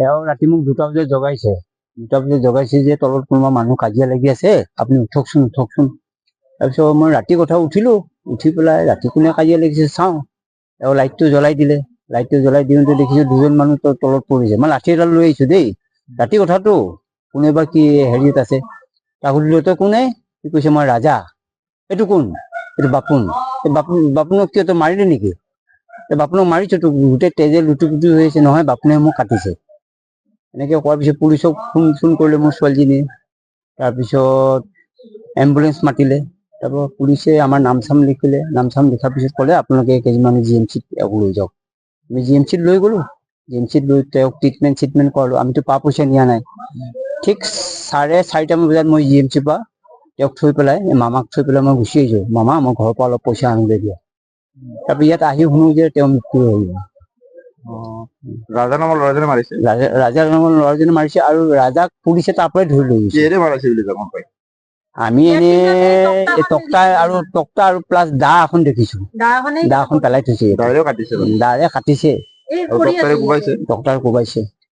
এওঁ ৰাতি মোক 2টা বজাত জগাইছে 2টা বজাত জগাইছে যে তলত কোনোবা মানুহ কাজিয়া লাগি আছে আপুনি উঠকচোন উঠকচোন তাৰপিছত মই ৰাতি কথা উঠিলো উঠি পেলাই ৰাতি কোনে কাজিয়া লাগিছে চাওঁ এওঁ লাইটটো জ্বলাই দিলে লাইটটো জ্বলাই দিওঁতে দেখিছো 2জন মানুহ তলত পৰিছে মই লাঠি এডাল লৈ আহিছো দেই ৰাতি কথাটো কোনেবা কি হেৰিত আছে তাক সুধিলো তই কোনে সি কৈছে মই ৰাজা এইটো কোন এইটো বাপুন বাপুনক কিয় তই মাৰিলি নেকি বাপুনক মাৰিছো তো গোটেই তেজে লুটি পুটি হৈ আছে নহয় বাপুনে মোক কাটিছে এনেকে কোৱাৰ পিছত পুলিচক ফোন কৰিলে মোৰ ছোৱালীজনীয়ে তাৰপিছত এম্বুলেন্স মাতিলে তাৰপৰা পুলিচে আমাৰ নাম চাম লিখিলে নাম চাম লিখাৰ পিছত ক'লে আপোনালোকে কেইজনমানে GMCত লৈ যাওক আমি GMCত লৈ গ'লো GMCত লৈ তেওঁক ট্ৰিটমেণ্ট কৰালো আমিতো পইচা নিয়া নাই ঠিক 4:30মান বজাত মই GMCৰ পৰা তেওঁক থৈ পেলাই মামাক থৈ পেলাই মই গুচি আহিছো মামা মই ঘৰৰ পৰা অলপ পইচা আনোগৈ দিয়া তাৰপৰা ইয়াত আহি শুনো যে তেওঁ মৃত্যু হৈ গ'ল ৰাজা নামৰ ল'ৰাজনে মাৰিছে ৰাজা নামৰ ল'ৰাজনে মাৰিছে আৰু ৰাজাক পুলিচে তাৰ পৰাই ধৰি লৈ গৈছে কিহেৰে মাৰিছে বুলি গম পাই আমি এনে তক্তা আৰু প্লাছ দা এখন দেখিছো দাখন পেলাই থৈছে দাৰেও কাটিছে দাৰে কাটিছে আৰু ডক্টৰে কোবাইছে ডক্টৰে কোবাইছে